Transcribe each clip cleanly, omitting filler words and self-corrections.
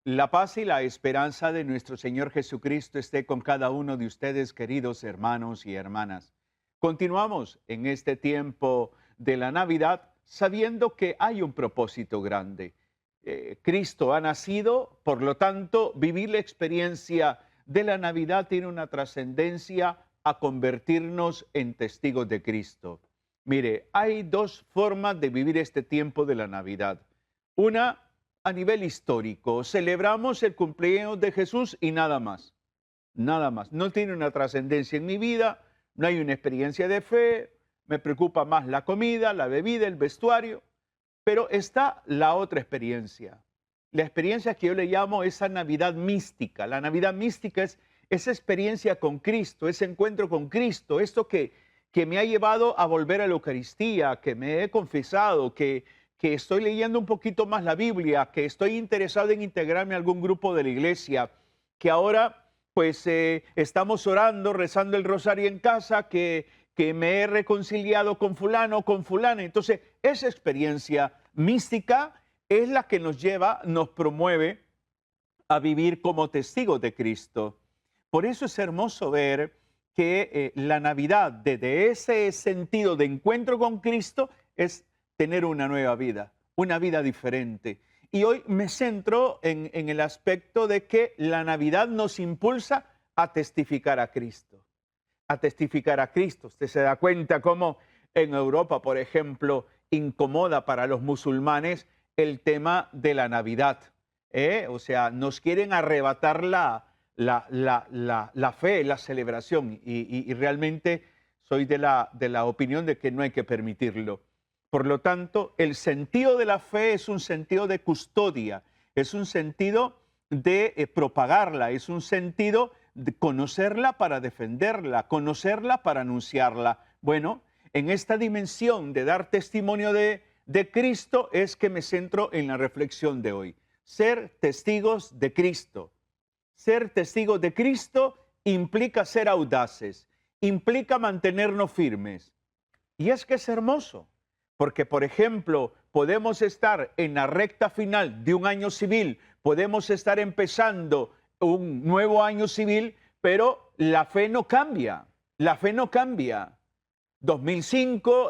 La paz y la esperanza de nuestro Señor Jesucristo esté con cada uno de ustedes, queridos hermanos y hermanas. Continuamos en este tiempo de la Navidad sabiendo que hay un propósito grande. Cristo ha nacido, por lo tanto, vivir la experiencia de la Navidad tiene una trascendencia a convertirnos en testigos de Cristo. Mire, hay dos formas de vivir este tiempo de la Navidad. Una, a nivel histórico, celebramos el cumpleaños de Jesús y nada más, nada más. No tiene una trascendencia en mi vida, no hay una experiencia de fe, me preocupa más la comida, la bebida, el vestuario, pero está la otra experiencia. La experiencia que yo le llamo esa Navidad mística. La Navidad mística es esa experiencia con Cristo, ese encuentro con Cristo, esto que me ha llevado a volver a la Eucaristía, que me he confesado, que estoy leyendo un poquito más la Biblia, que estoy interesado en integrarme a algún grupo de la iglesia, que ahora pues estamos orando, rezando el rosario en casa, que me he reconciliado con fulano, con fulana. Entonces, esa experiencia mística es la que nos lleva, nos promueve a vivir como testigos de Cristo. Por eso es hermoso ver que la Navidad, desde ese sentido de encuentro con Cristo, es tener una vida diferente. Y hoy me centro en el aspecto de que la Navidad nos impulsa a testificar a Cristo, a testificar a Cristo. Usted se da cuenta cómo en Europa, por ejemplo, incomoda para los musulmanes el tema de la Navidad. O sea, nos quieren arrebatar la fe, la celebración, y realmente soy de la opinión de que no hay que permitirlo. Por lo tanto, el sentido de la fe es un sentido de custodia, es un sentido de propagarla, es un sentido de conocerla para defenderla, conocerla para anunciarla. Bueno, en esta dimensión de dar testimonio de Cristo es que me centro en la reflexión de hoy. Ser testigos de Cristo. Ser testigos de Cristo implica ser audaces, implica mantenernos firmes. Y es que es hermoso, porque por ejemplo, podemos estar en la recta final de un año civil, podemos estar empezando un nuevo año civil, pero la fe no cambia, la fe no cambia. 2005,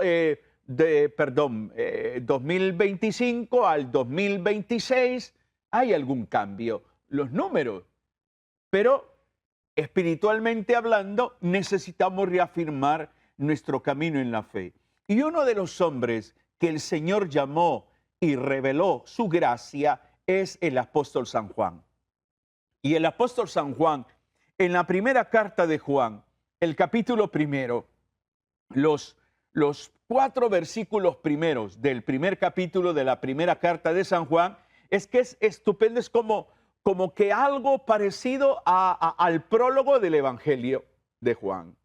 2025 al 2026, hay algún cambio, los números, pero espiritualmente hablando, necesitamos reafirmar nuestro camino en la fe. Y uno de los hombres que el Señor llamó y reveló su gracia es el apóstol San Juan. Y el apóstol San Juan, en la primera carta de Juan, el capítulo primero, los 4 versículos primeros del primer capítulo de la primera carta de San Juan, es que es estupendo, es como que algo parecido al prólogo del Evangelio de Juan.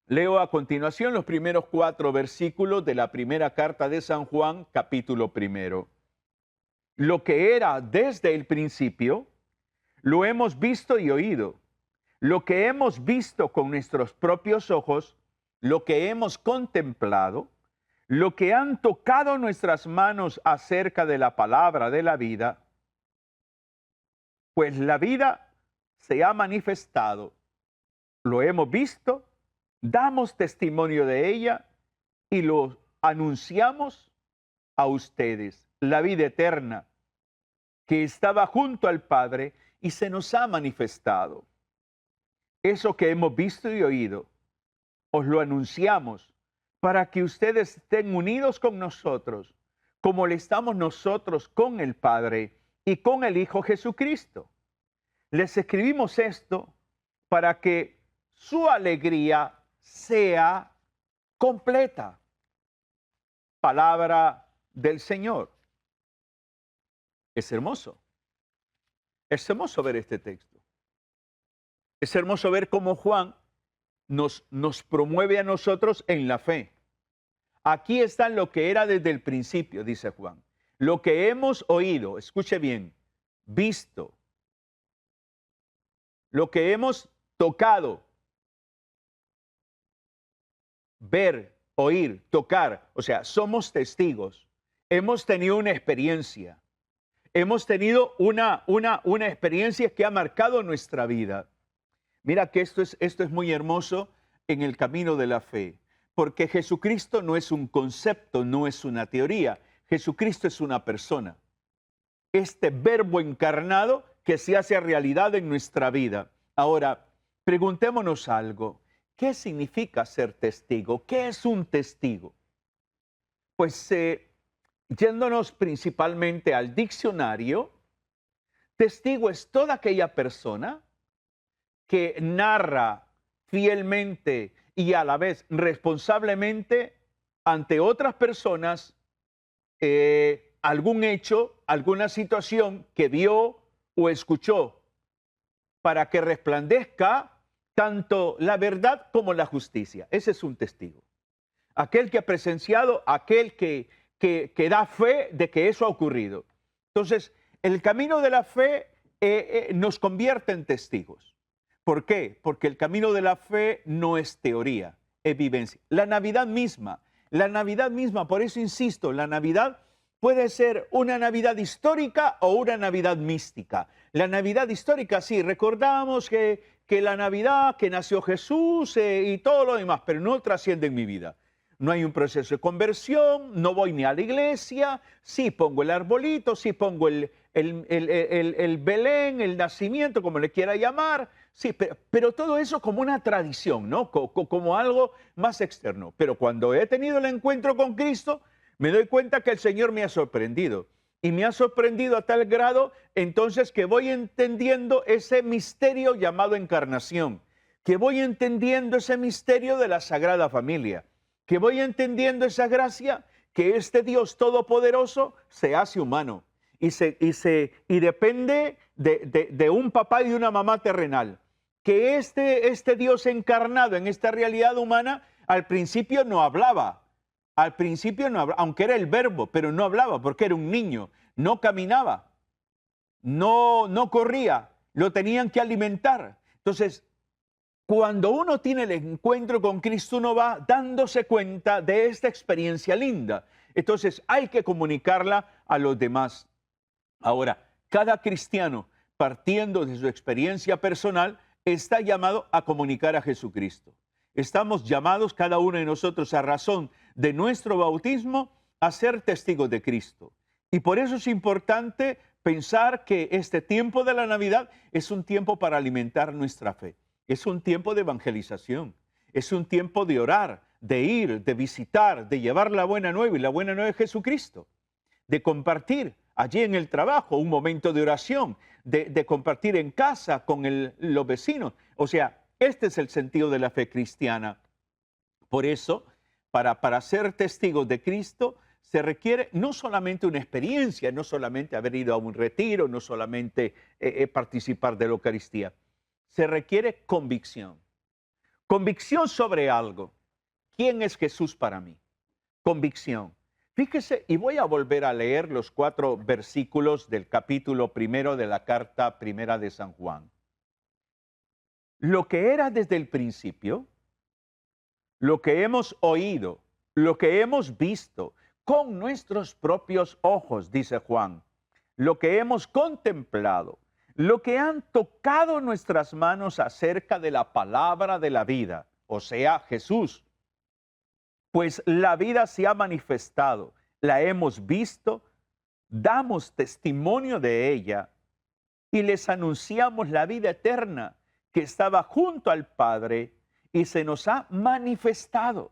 Leo a continuación los primeros 4 versículos de la primera carta de San Juan, capítulo primero. Lo que era desde el principio, lo hemos visto y oído. Lo que hemos visto con nuestros propios ojos, lo que hemos contemplado, lo que han tocado nuestras manos acerca de la palabra de la vida, pues la vida se ha manifestado, lo hemos visto, damos testimonio de ella y lo anunciamos a ustedes, la vida eterna que estaba junto al Padre y se nos ha manifestado. Eso que hemos visto y oído, os lo anunciamos para que ustedes estén unidos con nosotros, como le estamos nosotros con el Padre y con el Hijo Jesucristo. Les escribimos esto para que su alegría sea completa. Palabra del Señor. Es hermoso. Es hermoso ver este texto. Es hermoso ver cómo Juan nos promueve a nosotros en la fe. Aquí está lo que era desde el principio, dice Juan. Lo que hemos oído, escuche bien, visto, lo que hemos tocado, ver, oír, tocar, o sea, somos testigos, hemos tenido una experiencia, hemos tenido una experiencia que ha marcado nuestra vida. Mira que esto es muy hermoso en el camino de la fe, porque Jesucristo no es un concepto, no es una teoría. Jesucristo es una persona. Este verbo encarnado que se hace realidad en nuestra vida. Ahora, preguntémonos algo. ¿Qué significa ser testigo? ¿Qué es un testigo? Pues yéndonos principalmente al diccionario, testigo es toda aquella persona que narra fielmente y a la vez responsablemente ante otras personas algún hecho, alguna situación que vio o escuchó, para que resplandezca tanto la verdad como la justicia. Ese es un testigo. Aquel que ha presenciado, aquel que da fe de que eso ha ocurrido. Entonces, el camino de la fe nos convierte en testigos. ¿Por qué? Porque el camino de la fe no es teoría, es vivencia. La Navidad misma, por eso insisto, la Navidad puede ser una Navidad histórica o una Navidad mística. La Navidad histórica, sí, recordamos que la Navidad, que nació Jesús y todo lo demás, pero no trasciende en mi vida. No hay un proceso de conversión, no voy ni a la iglesia, sí pongo el arbolito, sí pongo el Belén, el nacimiento, como le quiera llamar, sí, pero todo eso como una tradición, ¿no? Como algo más externo. Pero cuando he tenido el encuentro con Cristo, me doy cuenta que el Señor me ha sorprendido. Y me ha sorprendido a tal grado, entonces, que voy entendiendo ese misterio llamado encarnación, que voy entendiendo ese misterio de la Sagrada Familia, que voy entendiendo esa gracia, que este Dios todopoderoso se hace humano y depende de un papá y de una mamá terrenal. Que este Dios encarnado en esta realidad humana, al principio no hablaba. Al principio no hablaba, aunque era el verbo, pero no hablaba porque era un niño, no caminaba, no corría, lo tenían que alimentar. Entonces, cuando uno tiene el encuentro con Cristo, uno va dándose cuenta de esta experiencia linda. Entonces, hay que comunicarla a los demás. Ahora, cada cristiano, partiendo de su experiencia personal, está llamado a comunicar a Jesucristo. Estamos llamados cada uno de nosotros a razón de nuestro bautismo a ser testigos de Cristo. Y por eso es importante pensar que este tiempo de la Navidad es un tiempo para alimentar nuestra fe. Es un tiempo de evangelización. Es un tiempo de orar, de ir, de visitar, de llevar la buena nueva y la buena nueva de Jesucristo. De compartir allí en el trabajo un momento de oración, de compartir en casa con los vecinos. O sea, este es el sentido de la fe cristiana. Por eso, para ser testigos de Cristo, se requiere no solamente una experiencia, no solamente haber ido a un retiro, no solamente participar de la Eucaristía. Se requiere convicción. Convicción sobre algo. ¿Quién es Jesús para mí? Convicción. Fíjese, y voy a volver a leer los 4 versículos del capítulo 1 de la carta primera de San Juan. Lo que era desde el principio, lo que hemos oído, lo que hemos visto con nuestros propios ojos, dice Juan, lo que hemos contemplado, lo que han tocado nuestras manos acerca de la palabra de la vida, o sea, Jesús. Pues la vida se ha manifestado, la hemos visto, damos testimonio de ella y les anunciamos la vida eterna que estaba junto al Padre y se nos ha manifestado.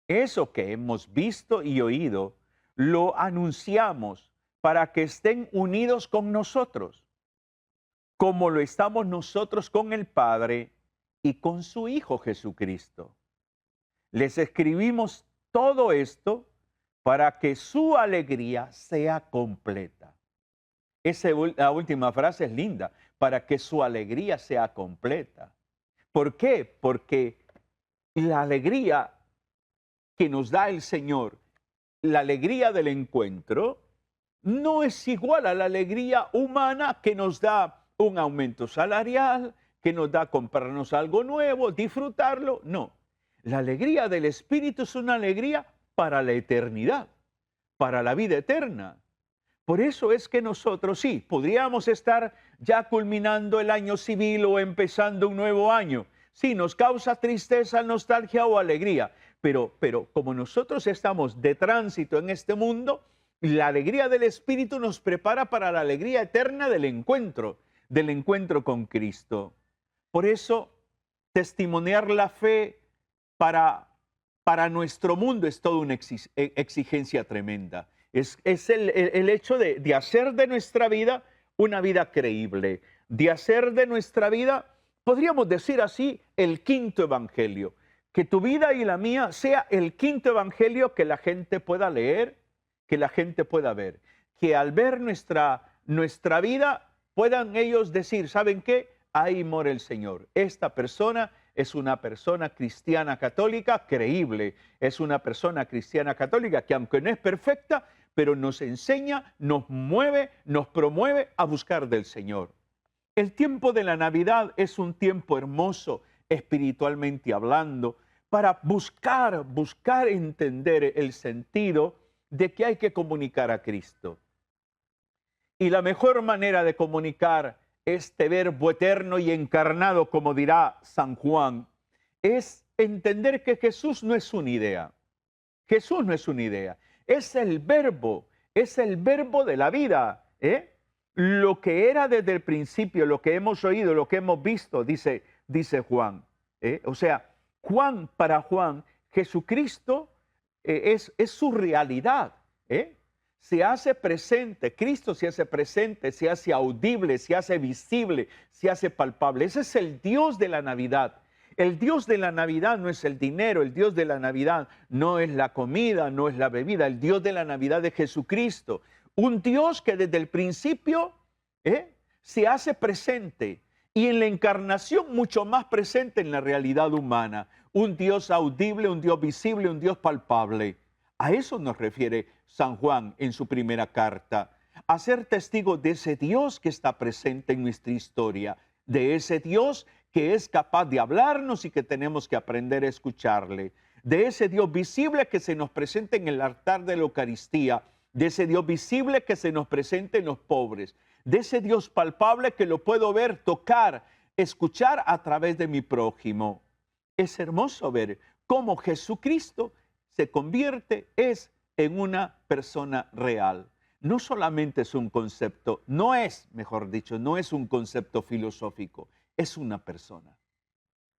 Eso que hemos visto y oído, lo anunciamos para que estén unidos con nosotros, como lo estamos nosotros con el Padre y con su Hijo Jesucristo. Les escribimos todo esto para que su alegría sea completa. La última frase es linda, para que su alegría sea completa. ¿Por qué? Porque la alegría que nos da el Señor, la alegría del encuentro, no es igual a la alegría humana que nos da un aumento salarial, que nos da comprarnos algo nuevo, disfrutarlo. No, la alegría del Espíritu es una alegría para la eternidad, para la vida eterna. Por eso es que nosotros sí, podríamos estar ya culminando el año civil o empezando un nuevo año. Sí, nos causa tristeza, nostalgia o alegría, pero como nosotros estamos de tránsito en este mundo, la alegría del Espíritu nos prepara para la alegría eterna del encuentro con Cristo. Por eso, testimoniar la fe para, para nuestro mundo es toda una exigencia tremenda. Es el hecho de hacer de nuestra vida una vida creíble, de hacer de nuestra vida, podríamos decir así, el quinto evangelio. Que tu vida y la mía sea el quinto evangelio que la gente pueda leer, que la gente pueda ver. Que al ver nuestra vida puedan ellos decir, ¿saben qué? Ahí mora el Señor. Esta persona es una persona cristiana católica creíble. Es una persona cristiana católica que aunque no es perfecta, pero nos enseña, nos mueve, nos promueve a buscar del Señor. El tiempo de la Navidad es un tiempo hermoso, espiritualmente hablando, para buscar entender el sentido de que hay que comunicar a Cristo. Y la mejor manera de comunicar este verbo eterno y encarnado, como dirá San Juan, es entender que Jesús no es una idea. Jesús no es una idea, es el verbo de la vida, ¿eh? Lo que era desde el principio, lo que hemos oído, lo que hemos visto, dice Juan. O sea, para Juan, Jesucristo es su realidad. Se hace presente, Cristo se hace presente, se hace audible, se hace visible, se hace palpable. Ese es el Dios de la Navidad. El Dios de la Navidad no es el dinero, el Dios de la Navidad no es la comida, no es la bebida. El Dios de la Navidad es Jesucristo. Un Dios que desde el principio se hace presente y en la encarnación mucho más presente en la realidad humana. Un Dios audible, un Dios visible, un Dios palpable. A eso nos refiere San Juan en su primera carta. A ser testigos de ese Dios que está presente en nuestra historia, de ese Dios que es capaz de hablarnos y que tenemos que aprender a escucharle, de ese Dios visible que se nos presenta en el altar de la Eucaristía, de ese Dios visible que se nos presenta en los pobres, de ese Dios palpable que lo puedo ver, tocar, escuchar a través de mi prójimo. Es hermoso ver cómo Jesucristo se convierte en una persona real. No solamente es un concepto, no es un concepto filosófico, es una persona.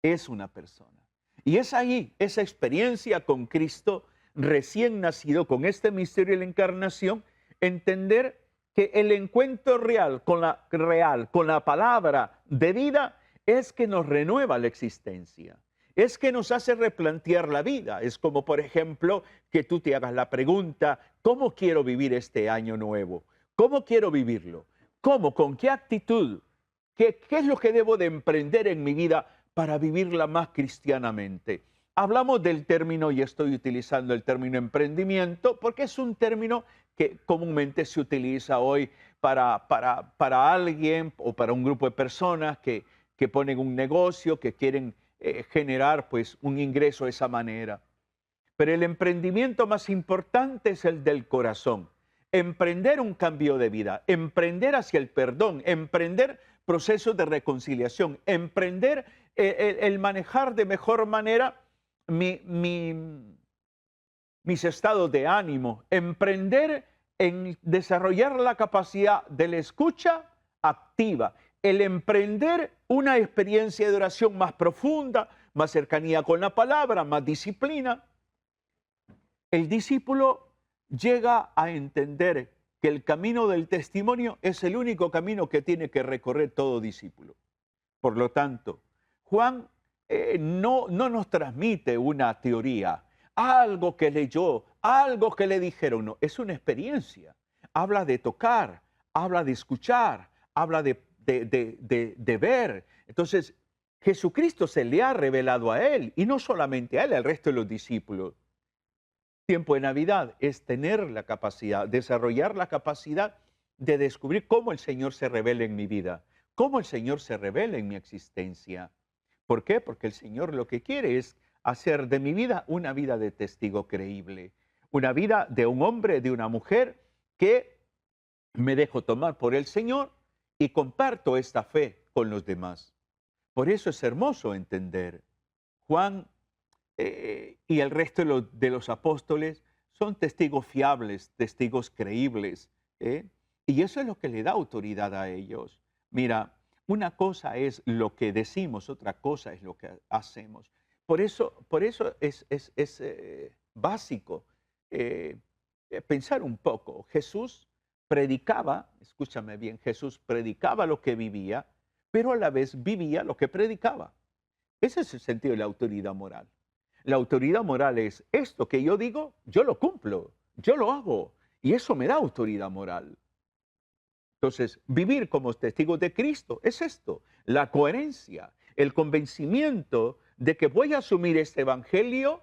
Es una persona. Y es ahí, esa experiencia con Cristo recién nacido, con este misterio de la encarnación, entender que el encuentro real con la palabra de vida es que nos renueva la existencia. Es que nos hace replantear la vida. Es como, por ejemplo, que tú te hagas la pregunta, ¿cómo quiero vivir este año nuevo? ¿Cómo quiero vivirlo? ¿Cómo? ¿Con qué actitud? ¿Qué es lo que debo de emprender en mi vida para vivirla más cristianamente? Hablamos del término, y estoy utilizando el término emprendimiento, porque es un término que comúnmente se utiliza hoy para alguien o para un grupo de personas que ponen un negocio, que quieren generar pues un ingreso de esa manera. Pero el emprendimiento más importante es el del corazón. Emprender un cambio de vida, emprender hacia el perdón, emprender procesos de reconciliación, emprender el manejar de mejor manera mis estados de ánimo, emprender en desarrollar la capacidad de la escucha activa, el emprender una experiencia de oración más profunda, más cercanía con la palabra, más disciplina. El discípulo llega a entender que el camino del testimonio es el único camino que tiene que recorrer todo discípulo. Por lo tanto, Juan no nos transmite una teoría, algo que leyó, algo que le dijeron, no, es una experiencia. Habla de tocar, habla de escuchar, habla de ver. Entonces, Jesucristo se le ha revelado a él, y no solamente a él, al resto de los discípulos. Tiempo de Navidad es tener la capacidad, desarrollar la capacidad de descubrir cómo el Señor se revela en mi vida, cómo el Señor se revela en mi existencia. ¿Por qué? Porque el Señor lo que quiere es hacer de mi vida una vida de testigo creíble, una vida de un hombre, de una mujer que me dejo tomar por el Señor y comparto esta fe con los demás. Por eso es hermoso entender. Juan y el resto de los apóstoles son testigos fiables, testigos creíbles. ¿Eh? Y eso es lo que le da autoridad a ellos. Mira, una cosa es lo que decimos, otra cosa es lo que hacemos. Por eso es básico pensar un poco. Jesús predicaba, escúchame bien, Jesús predicaba lo que vivía, pero a la vez vivía lo que predicaba. Ese es el sentido de la autoridad moral. La autoridad moral es esto que yo digo, yo lo cumplo, yo lo hago, y eso me da autoridad moral. Entonces, vivir como testigos de Cristo es esto, la coherencia, el convencimiento de que voy a asumir este evangelio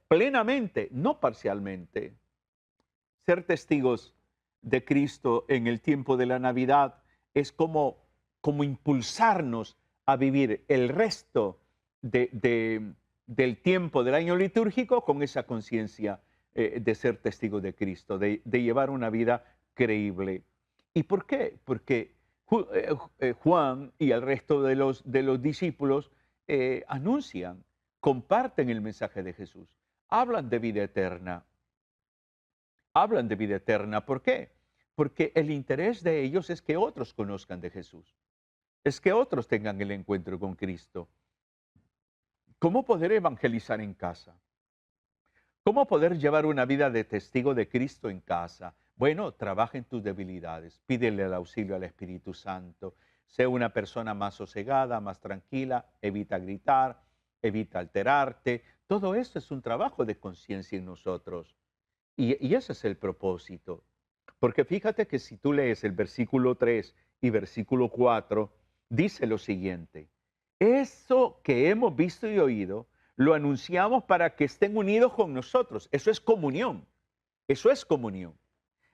plenamente, no parcialmente. Ser testigos de Cristo en el tiempo de la Navidad es como impulsarnos a vivir el resto del tiempo del año litúrgico con esa conciencia de ser testigos de Cristo, de llevar una vida creíble. ¿Y por qué? Porque Juan y el resto de los discípulos anuncian, comparten el mensaje de Jesús, hablan de vida eterna. Hablan de vida eterna. ¿Por qué? Porque el interés de ellos es que otros conozcan de Jesús, es que otros tengan el encuentro con Cristo. ¿Cómo poder evangelizar en casa? ¿Cómo poder llevar una vida de testigo de Cristo en casa? Bueno, trabaja en tus debilidades, pídele el auxilio al Espíritu Santo, sé una persona más sosegada, más tranquila, evita gritar, evita alterarte. Todo esto es un trabajo de conciencia en nosotros. Y ese es el propósito. Porque fíjate que si tú lees el versículo 3 y versículo 4, dice lo siguiente: eso que hemos visto y oído, lo anunciamos para que estén unidos con nosotros. Eso es comunión. Eso es comunión.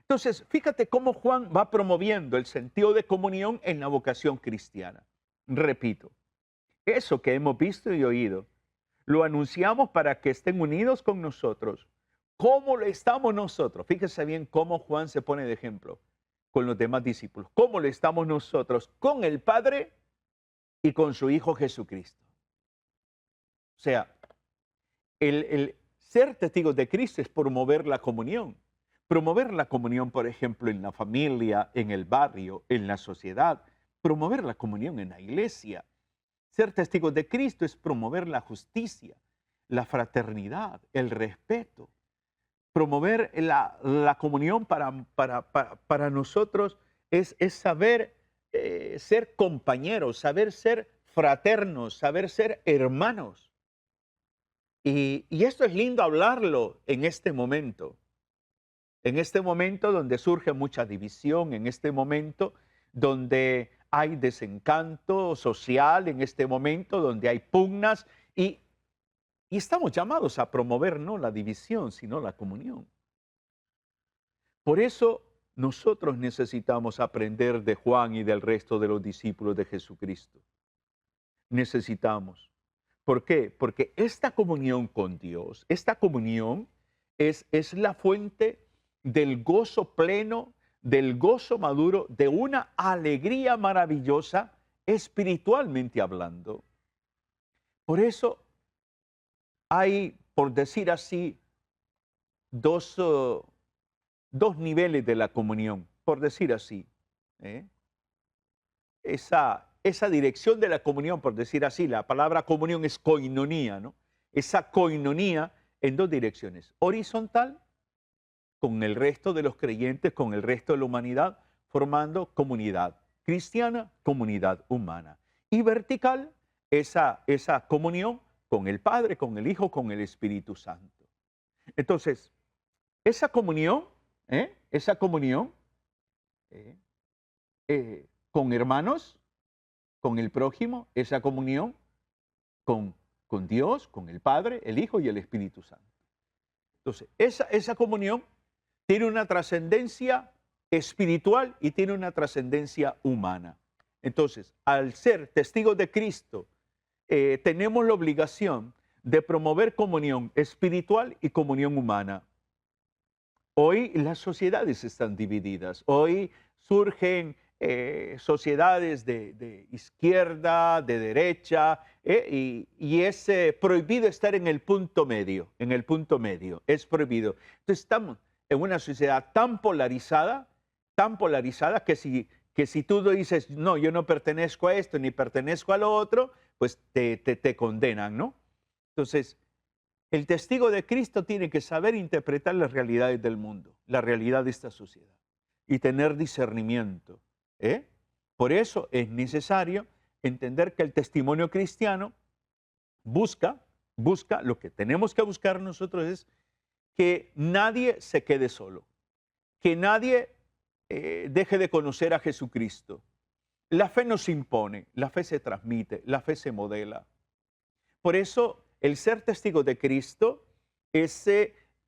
Entonces, fíjate cómo Juan va promoviendo el sentido de comunión en la vocación cristiana. Repito, eso que hemos visto y oído, lo anunciamos para que estén unidos con nosotros. ¿Cómo le estamos nosotros? Fíjese bien cómo Juan se pone de ejemplo con los demás discípulos. ¿Cómo le estamos nosotros con el Padre y con su Hijo Jesucristo? O sea, el ser testigos de Cristo es promover la comunión. Promover la comunión, por ejemplo, en la familia, en el barrio, en la sociedad. Promover la comunión en la iglesia. Ser testigos de Cristo es promover la justicia, la fraternidad, el respeto. Promover la comunión para nosotros es saber ser compañeros, saber ser fraternos, saber ser hermanos. Y esto es lindo hablarlo en este momento donde surge mucha división, en este momento donde hay desencanto social, en este momento donde hay pugnas y estamos llamados a promover no la división, sino la comunión. Por eso nosotros necesitamos aprender de Juan y del resto de los discípulos de Jesucristo. Necesitamos. ¿Por qué? Porque esta comunión con Dios, esta comunión es la fuente del gozo pleno, del gozo maduro, de una alegría maravillosa espiritualmente hablando. Por eso hay, por decir así, dos niveles de la comunión, por decir así. Esa dirección de la comunión, por decir así, la palabra comunión es koinonía, ¿no? Esa koinonía en dos direcciones, horizontal, con el resto de los creyentes, con el resto de la humanidad, formando comunidad cristiana, comunidad humana. Y vertical, esa comunión con el Padre, con el Hijo, con el Espíritu Santo. Entonces, esa comunión con hermanos, con el prójimo, esa comunión con Dios, con el Padre, el Hijo y el Espíritu Santo. Entonces, esa comunión tiene una trascendencia espiritual y tiene una trascendencia humana. Entonces, al ser testigos de Cristo, tenemos la obligación de promover comunión espiritual y comunión humana. Hoy las sociedades están divididas. Hoy surgen sociedades de izquierda, de derecha, y es prohibido estar en el punto medio, en el punto medio, es prohibido. Entonces estamos en una sociedad tan polarizada que si tú dices, no, yo no pertenezco a esto ni pertenezco a lo otro, pues te condenan, ¿no? Entonces, el testigo de Cristo tiene que saber interpretar las realidades del mundo, la realidad de esta sociedad y tener discernimiento. ¿eh? Por eso es necesario entender que el testimonio cristiano busca, lo que tenemos que buscar nosotros es que nadie se quede solo, que nadie deje de conocer a Jesucristo. La fe no se impone, la fe se transmite, la fe se modela. Por eso el ser testigo de Cristo es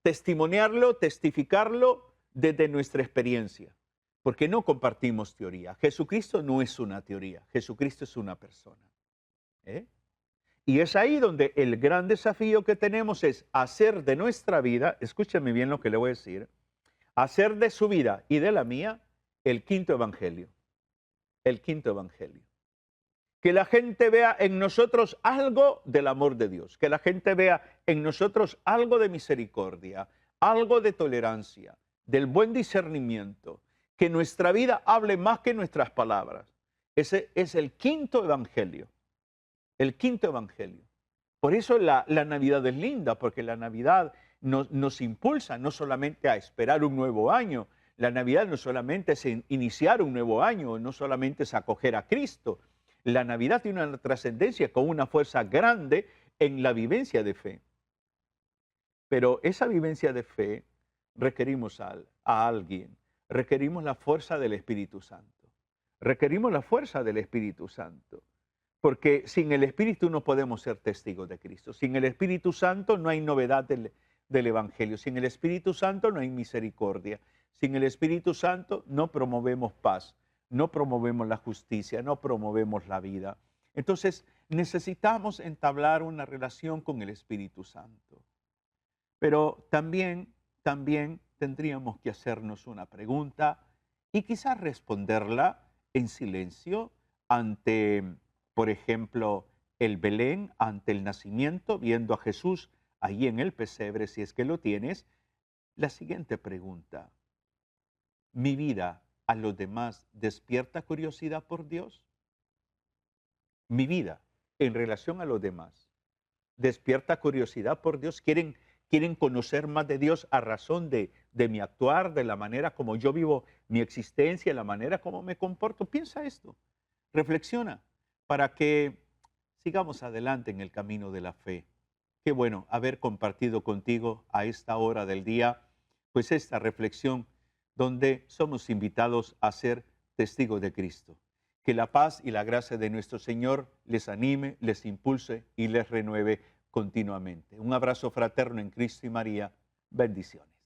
testimoniarlo, testificarlo desde nuestra experiencia, porque no compartimos teoría. Jesucristo no es una teoría, Jesucristo es una persona. ¿eh? Y es ahí donde el gran desafío que tenemos es hacer de nuestra vida, escúcheme bien lo que le voy a decir, hacer de su vida y de la mía el quinto evangelio. El quinto evangelio. Que la gente vea en nosotros algo del amor de Dios, que la gente vea en nosotros algo de misericordia, algo de tolerancia, del buen discernimiento, que nuestra vida hable más que nuestras palabras. Ese es el quinto evangelio, el quinto evangelio. Por eso la Navidad es linda, porque la Navidad nos impulsa no solamente a esperar un nuevo año, la Navidad no solamente es iniciar un nuevo año, no solamente es acoger a Cristo. La Navidad tiene una trascendencia con una fuerza grande en la vivencia de fe. Pero esa vivencia de fe requerimos a alguien, requerimos la fuerza del Espíritu Santo. Requerimos la fuerza del Espíritu Santo. Porque sin el Espíritu no podemos ser testigos de Cristo. Sin el Espíritu Santo no hay novedad del Evangelio. Sin el Espíritu Santo no hay misericordia. Sin el Espíritu Santo no promovemos paz, no promovemos la justicia, no promovemos la vida. Entonces necesitamos entablar una relación con el Espíritu Santo. Pero también tendríamos que hacernos una pregunta y quizás responderla en silencio ante, por ejemplo, el Belén, ante el nacimiento, viendo a Jesús allí en el pesebre, si es que lo tienes. La siguiente pregunta: ¿mi vida a los demás despierta curiosidad por Dios? Mi vida en relación a los demás despierta curiosidad por Dios. ¿Quieren conocer más de Dios a razón de mi actuar, de la manera como yo vivo mi existencia, la manera como me comporto? Piensa esto, reflexiona, para que sigamos adelante en el camino de la fe. Qué bueno haber compartido contigo a esta hora del día, pues esta reflexión donde somos invitados a ser testigos de Cristo. Que la paz y la gracia de nuestro Señor les anime, les impulse y les renueve continuamente. Un abrazo fraterno en Cristo y María. Bendiciones.